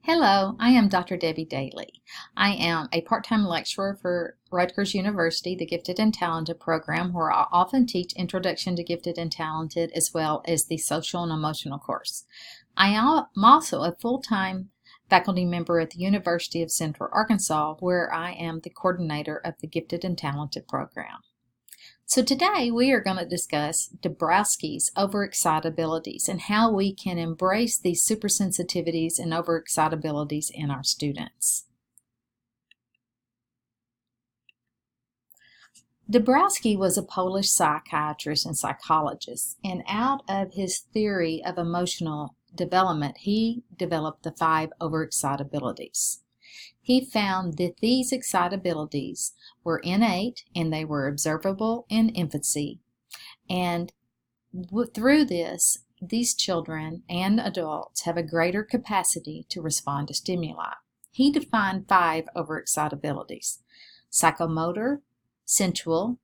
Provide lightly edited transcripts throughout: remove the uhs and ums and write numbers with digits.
Hello, I am Dr. Debbie Dailey. I am a part-time lecturer for Rutgers University, the Gifted and Talented program, where I often teach Introduction to Gifted and Talented as well as the Social and Emotional course. I am also a full-time faculty member at the University of Central Arkansas, where I am the coordinator of the Gifted and Talented program. So today we are going to discuss Dabrowski's overexcitabilities and how we can embrace these supersensitivities and overexcitabilities in our students. Dabrowski was a Polish psychiatrist and psychologist, and out of his theory of emotional development, he developed the 5 overexcitabilities. He found that these excitabilities were innate and they were observable in infancy. And through this, these children and adults have a greater capacity to respond to stimuli. He defined 5 overexcitabilities: psychomotor, sensual,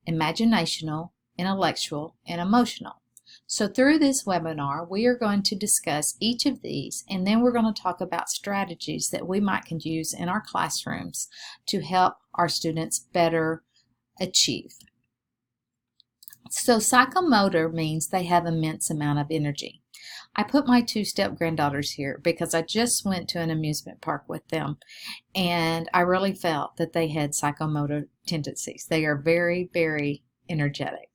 imaginational, intellectual, and emotional. So through this webinar, we are going to discuss each of these, and then we're going to talk about strategies that we might can use in our classrooms to help our students better achieve. So psychomotor means they have immense amount of energy. I put my 2 step-granddaughters here because I just went to an amusement park with them, and I really felt that they had psychomotor tendencies. They are very, very energetic.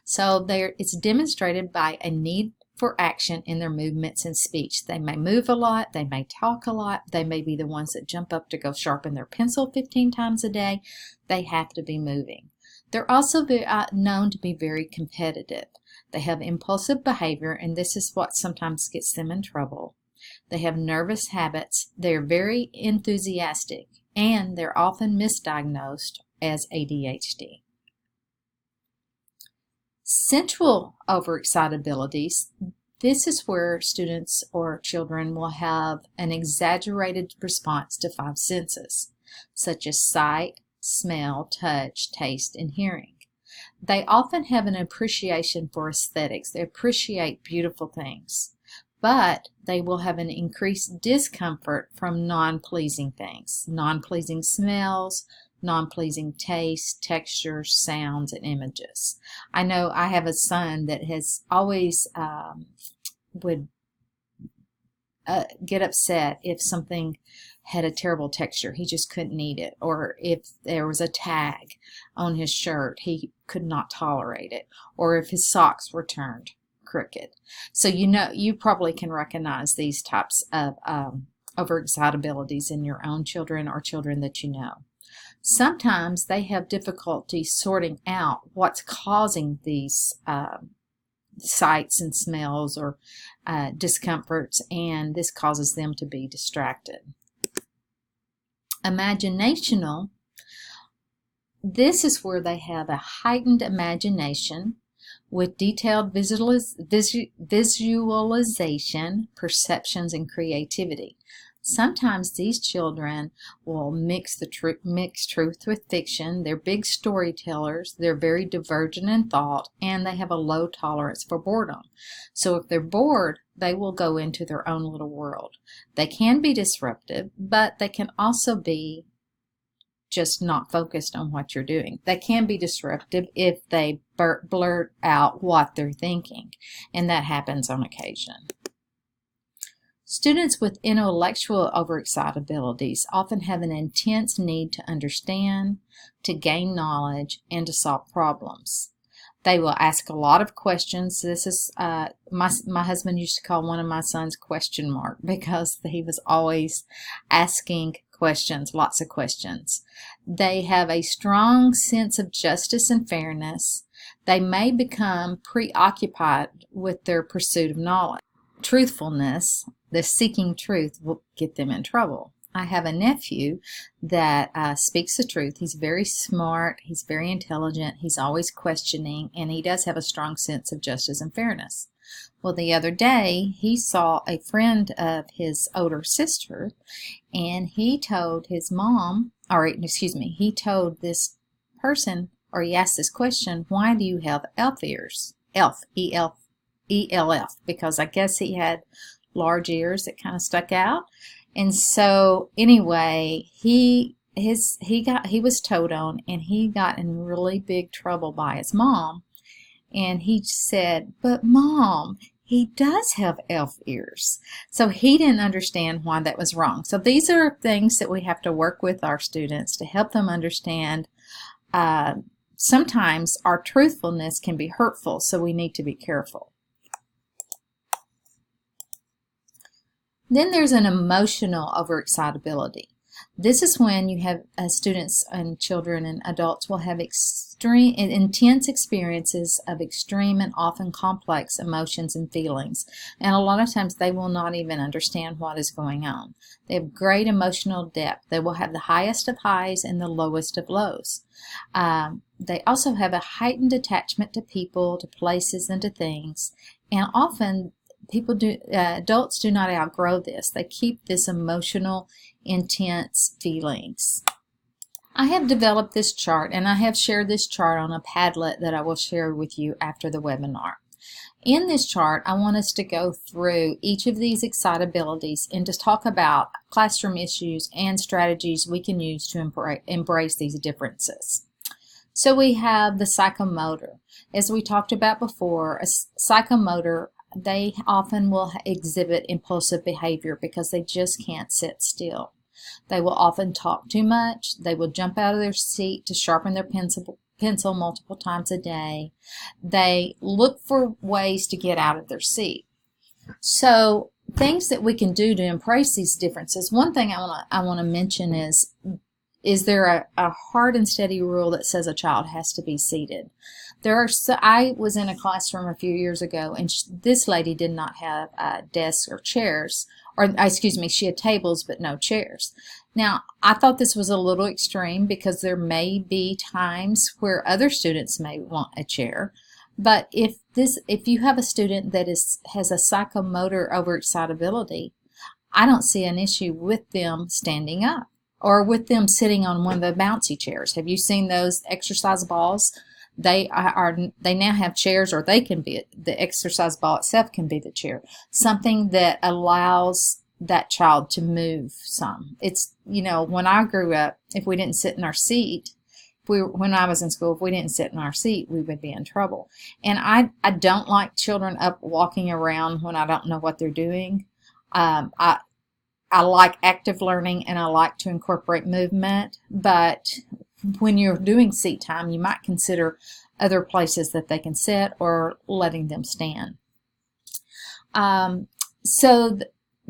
So it's demonstrated by a need for action in their movements and speech. They may move a lot, they may talk a lot, they may be the ones that jump up to go sharpen their pencil 15 times a day. They have to be moving. They're also known to be very competitive. They have impulsive behavior, and this is what sometimes gets them in trouble. They have nervous habits, they're very enthusiastic, and they're often misdiagnosed as ADHD. Sensual overexcitabilities, this is where students or children will have an exaggerated response to 5 senses, such as sight, smell, touch, taste, and hearing. They often have an appreciation for aesthetics. They appreciate beautiful things, but they will have an increased discomfort from non-pleasing things, non-pleasing smells, non-pleasing tastes, textures, sounds, and images. I know I have a son that has always would get upset if something had a terrible texture. He just couldn't eat it. Or if there was a tag on his shirt, he could not tolerate it. Or if his socks were turned crooked. So you probably can recognize these types of overexcitabilities in your own children or children that you know. Sometimes they have difficulty sorting out what's causing these sights and smells or discomforts, and this causes them to be distracted. Imaginational, this is where they have a heightened imagination with detailed visualization, perceptions, and creativity. Sometimes these children will mix truth with fiction. They're big storytellers. They're very divergent in thought, and they have a low tolerance for boredom. So if they're bored, they will go into their own little world. They can be disruptive, but they can also be just not focused on what you're doing. They can be disruptive if they blurt out what they're thinking, and that happens on occasion. Students with intellectual overexcitabilities often have an intense need to understand, to gain knowledge, and to solve problems. They will ask a lot of questions. This is my husband used to call one of my sons question mark because he was always asking questions, lots of questions. They have a strong sense of justice and fairness. They may become preoccupied with their pursuit of knowledge. Truthfulness, the seeking truth, will get them in trouble. I have a nephew that speaks the truth. He's very smart, he's very intelligent, he's always questioning, and he does have a strong sense of justice and fairness. Well, the other day, he saw a friend of his older sister, and he told his mom, he told this person, or he asked this question, why do you have elf ears? Elf, E-L-F, because I guess he had large ears that kind of stuck out. And so anyway, he was told on, and he got in really big trouble by his mom. And he said, "But Mom, he does have elf ears." So he didn't understand why that was wrong. So these are things that we have to work with our students to help them understand. Sometimes our truthfulness can be hurtful, so we need to be careful. Then there's an emotional overexcitability. This is when you have students and children and adults will have extreme and intense experiences of extreme and often complex emotions and feelings. And a lot of times they will not even understand what is going on. They have great emotional depth. They will have the highest of highs and the lowest of lows. They also have a heightened attachment to people, to places, and to things. And often adults do not outgrow this. They keep this emotional, intense feelings. I have developed this chart, and I have shared this chart on a Padlet that I will share with you after the webinar. In this chart, I want us to go through each of these excitabilities and to talk about classroom issues and strategies we can use to embrace these differences. So we have the psychomotor. As we talked about before, a psychomotor, they often will exhibit impulsive behavior because they just can't sit still. They will often talk too much. They will jump out of their seat to sharpen their pencil multiple times a day. They look for ways to get out of their seat. So things that we can do to embrace these differences. One thing I want to mention is there a hard and steady rule that says a child has to be seated? I was in a classroom a few years ago, and this lady did not have desks or chairs, or excuse me, she had tables but no chairs. Now, I thought this was a little extreme because there may be times where other students may want a chair, but if you have a student that has a psychomotor overexcitability, I don't see an issue with them standing up or with them sitting on one of the bouncy chairs. Have you seen those exercise balls? They now have chairs, or they can be, the exercise ball itself can be the chair. Something that allows that child to move some. It's, when I grew up, if we didn't sit in our seat, when I was in school, if we didn't sit in our seat, we would be in trouble. And I don't like children up walking around when I don't know what they're doing. I like active learning, and I like to incorporate movement, but when you're doing seat time, you might consider other places that they can sit or letting them stand.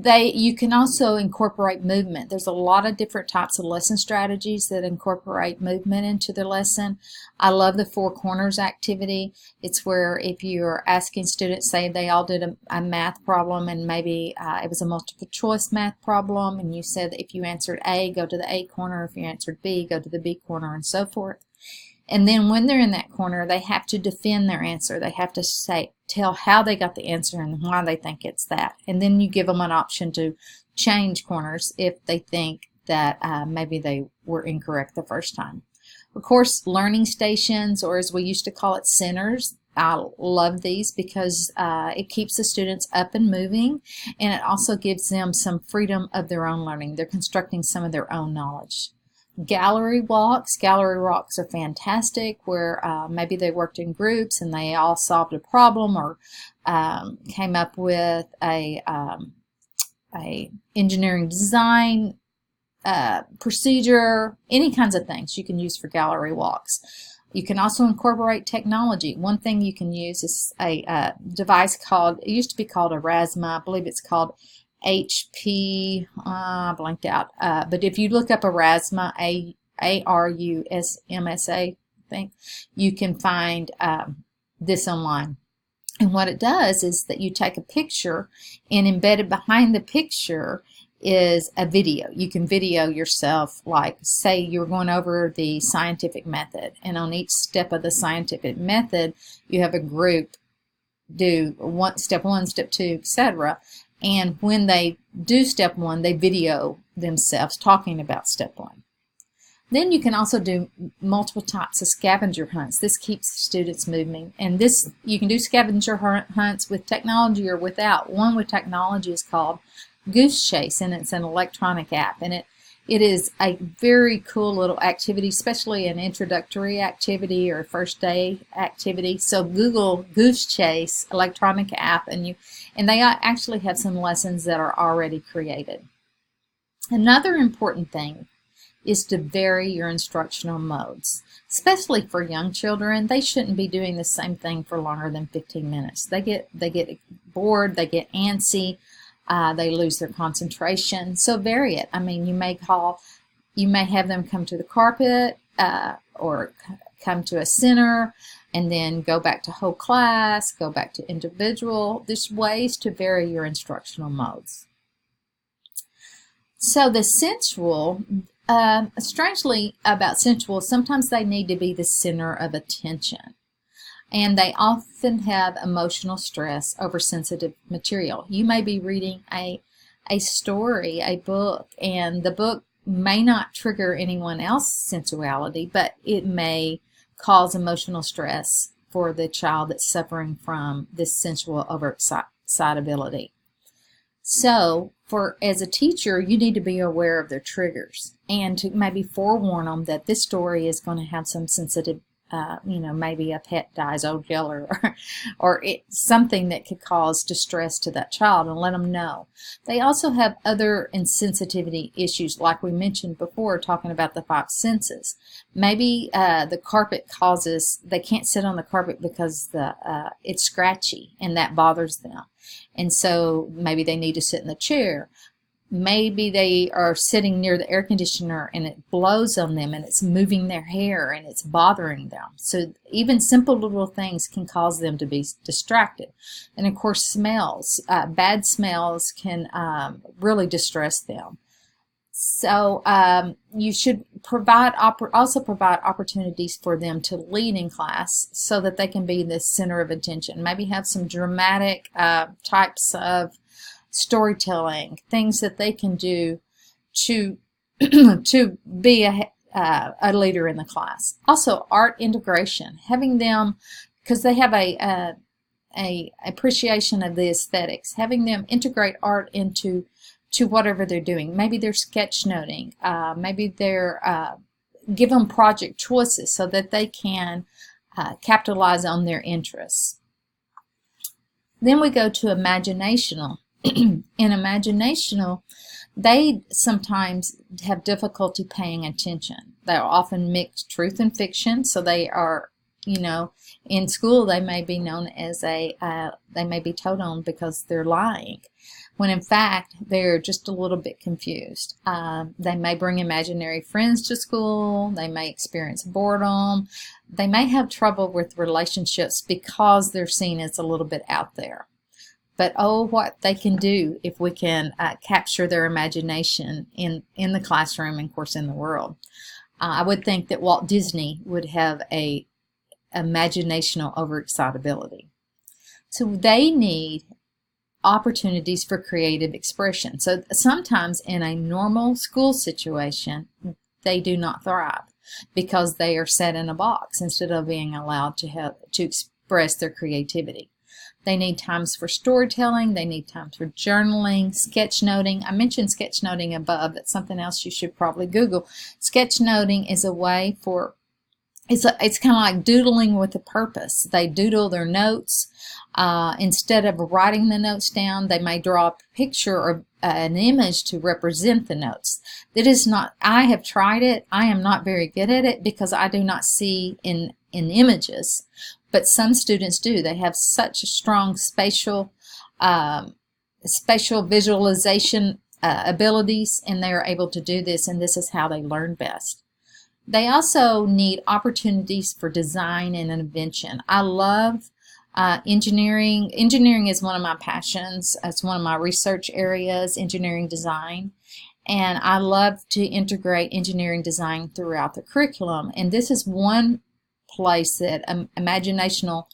You can also incorporate movement. There's a lot of different types of lesson strategies that incorporate movement into the lesson. I love the Four Corners activity. It's where if you're asking students, say they all did a math problem, and maybe it was a multiple choice math problem, and you said if you answered A, go to the A corner. If you answered B, go to the B corner, and so forth. And then when they're in that corner, they have to defend their answer. They have to tell how they got the answer and why they think it's that. And then you give them an option to change corners if they think that maybe they were incorrect the first time. Of course, learning stations, or as we used to call it, centers. I love these because it keeps the students up and moving, and it also gives them some freedom of their own learning. They're constructing some of their own knowledge. Gallery walks. Gallery walks are fantastic, where maybe they worked in groups and they all solved a problem, or came up with a engineering design procedure. Any kinds of things you can use for gallery walks. You can also incorporate technology. One thing you can use is a device called, it used to be called Erasma. I believe it's called HP, blanked out. But if you look up Erasma, ARUSMSA, I think, you can find this online. And what it does is that you take a picture, and embedded behind the picture is a video. You can video yourself, like say you're going over the scientific method, and on each step of the scientific method you have a group do step 1, step 2, etc. And when they do step 1, they video themselves talking about step 1. Then you can also do multiple types of scavenger hunts. This keeps students moving. And you can do scavenger hunts with technology or without. One with technology is called Goose Chase, and it's an electronic app, and it is a very cool little activity, especially an introductory activity or first day activity. So Google Goose Chase electronic app, and they actually have some lessons that are already created. Another important thing is to vary your instructional modes. Especially for young children, they shouldn't be doing the same thing for longer than 15 minutes. They get bored, they get antsy, they lose their concentration. So vary it. I mean, you may have them come to the carpet or come to a center and then go back to whole class, go back to individual. There's ways to vary your instructional modes. So the sensual, strangely about sensual, sometimes they need to be the center of attention. And they often have emotional stress over sensitive material. You may be reading a story, a book, and the book may not trigger anyone else's sensuality, but it may cause emotional stress for the child that's suffering from this sensual overexcitability. So, as a teacher, you need to be aware of their triggers and to maybe forewarn them that this story is going to have some sensitive, maybe a pet dies, old yeller, or something that could cause distress to that child, and let them know. They also have other insensitivity issues, like we mentioned before, talking about the 5 senses. Maybe the carpet they can't sit on the carpet because it's scratchy, and that bothers them. And so maybe they need to sit in the chair. Maybe they are sitting near the air conditioner and it blows on them and it's moving their hair and it's bothering them. So even simple little things can cause them to be distracted. And of course, smells, bad smells can really distress them. So you should also provide opportunities for them to lead in class so that they can be the center of attention. Maybe have some dramatic types of storytelling, things that they can do to to be a leader in the class. Also, art integration, having them, because they have a appreciation of the aesthetics, having them integrate art into whatever they're doing. Maybe they're sketchnoting, maybe they're give them project choices so that they can capitalize on their interests. Then we go to imaginational. In imaginational, they sometimes have difficulty paying attention. They'll often mix truth and fiction, so they are, in school they may be known as they may be told on because they're lying, when in fact they're just a little bit confused. They may bring imaginary friends to school, they may experience boredom, they may have trouble with relationships because they're seen as a little bit out there. But oh, what they can do if we can capture their imagination in the classroom and, of course, in the world. I would think that Walt Disney would have a imaginational overexcitability. So they need opportunities for creative expression. So sometimes in a normal school situation, they do not thrive because they are set in a box instead of being allowed to express their creativity. They need times for storytelling. They need times for journaling, sketchnoting. I mentioned sketchnoting above. That's something else you should probably Google. Sketchnoting is a way for, it's kind of like doodling with a purpose. They doodle their notes. Instead of writing the notes down, they may draw a picture or an image to represent the notes. That is not, I have tried it. I am not very good at it because I do not see in images. But some students do. They have such a strong spatial visualization abilities, and they are able to do this, and this is how they learn best. They also need opportunities for design and invention. I love engineering. Engineering is one of my passions. It's one of my research areas, engineering design. And I love to integrate engineering design throughout the curriculum. And this is one place that imaginational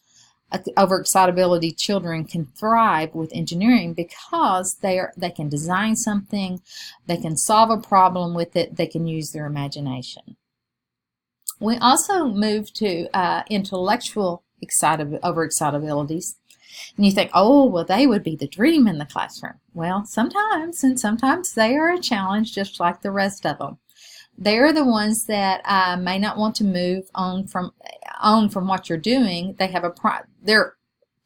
overexcitability children can thrive with engineering because they can design something, they can solve a problem with it, they can use their imagination. We also move to intellectual overexcitabilities. And you think, oh, well, they would be the dream in the classroom. Well, sometimes, and sometimes they are a challenge just like the rest of them. They're the ones that may not want to move on from what you're doing. They're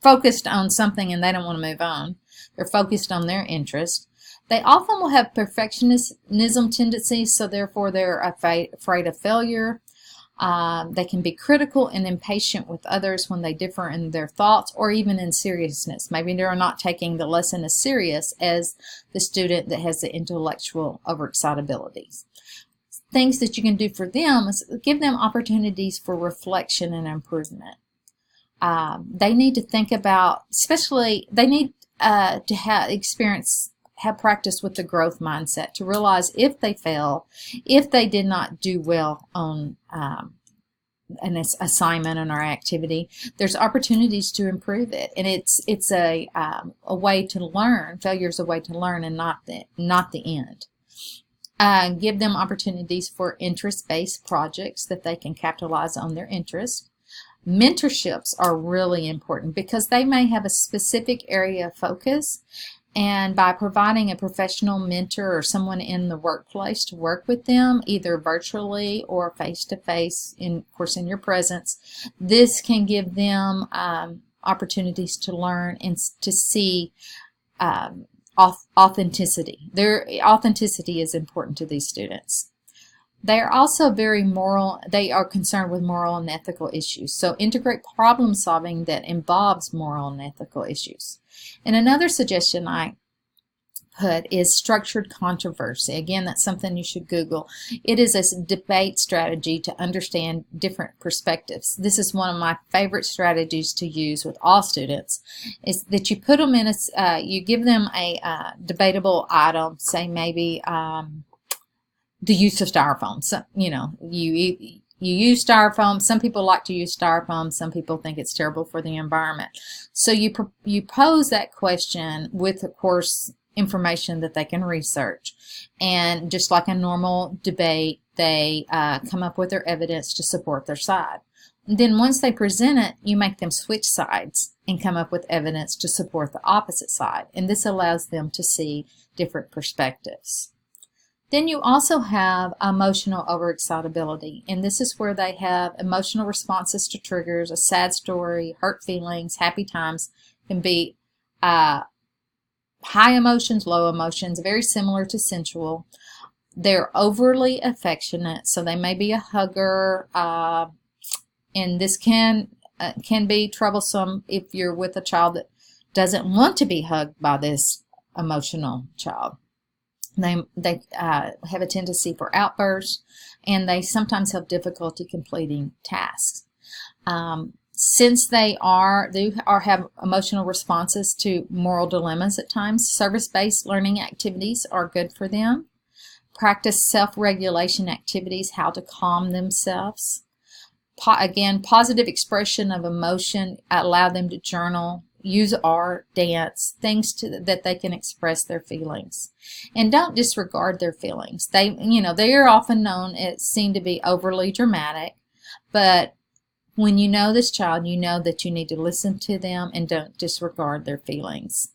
focused on something and they don't want to move on. They're focused on their interest. They often will have perfectionism tendencies, so therefore they're afraid of failure. They can be critical and impatient with others when they differ in their thoughts or even in seriousness. Maybe they're not taking the lesson as serious as the student that has the intellectual overexcitabilities. Things that you can do for them is give them opportunities for reflection and improvement. They need to think about, especially, they need to have practice with the growth mindset to realize if they fail, if they did not do well on an assignment or activity, there's opportunities to improve it, and it's a way to learn. Failure is a way to learn, and not the end. Give them opportunities for interest-based projects that they can capitalize on their interest. Mentorships are really important because they may have a specific area of focus, and by providing a professional mentor or someone in the workplace to work with them, either virtually or face-to-face, of course in your presence, this can give them opportunities to learn and to see authenticity. Their authenticity is important to these students. They are also very moral. They are concerned with moral and ethical issues. So integrate problem solving that involves moral and ethical issues. And another suggestion I put is structured controversy. Again, that's something you should Google. It is a debate strategy to understand different perspectives. This is one of my favorite strategies to use with all students, is that you put them in you give them a debatable item, say maybe the use of styrofoam. So, you use styrofoam. Some people like to use styrofoam. Some people think it's terrible for the environment. So you pose that question with, of course, information that they can research. And just like a normal debate, they come up with their evidence to support their side. And then once they present it, you make them switch sides and come up with evidence to support the opposite side. And this allows them to see different perspectives. Then you also have emotional overexcitability, and this is where they have emotional responses to triggers. A sad story, hurt feelings, happy times can be high emotions, low emotions, very similar to sensual. They're overly affectionate, so they may be a hugger, and this can be troublesome if you're with a child that doesn't want to be hugged by this emotional child. They have a tendency for outbursts, and they sometimes have difficulty completing tasks. Since they have emotional responses to moral dilemmas at times, service-based learning activities are good for them. Practice self-regulation activities, how to calm themselves. Again, positive expression of emotion, allow them to journal, use art, dance, things that they can express their feelings. And don't disregard their feelings. They are often known as seen to be overly dramatic, but when you know this child, you know that you need to listen to them and don't disregard their feelings.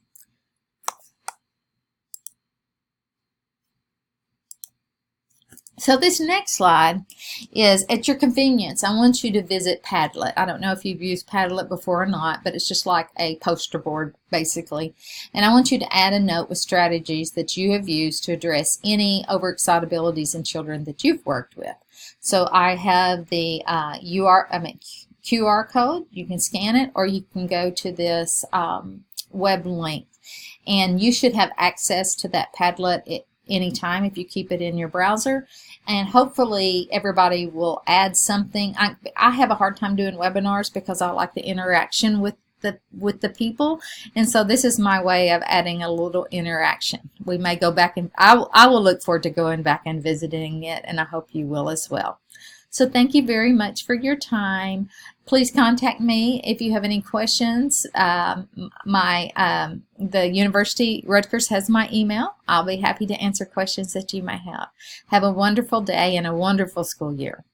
So this next slide is at your convenience. I want you to visit Padlet. I don't know if you've used Padlet before or not, but it's just like a poster board basically. And I want you to add a note with strategies that you have used to address any overexcitabilities in children that you've worked with. So I have the QR code. You can scan it, or you can go to this web link. And you should have access to that Padlet anytime if you keep it in your browser, and hopefully everybody will add something. I have a hard time doing webinars because I like the interaction with the people, and so this is my way of adding a little interaction. We may go back and I will look forward to going back and visiting it, and I hope you will as well. So thank you very much for your time. Please contact me if you have any questions. The University, Rutgers, has my email. I'll be happy to answer questions that you may have. Have a wonderful day and a wonderful school year.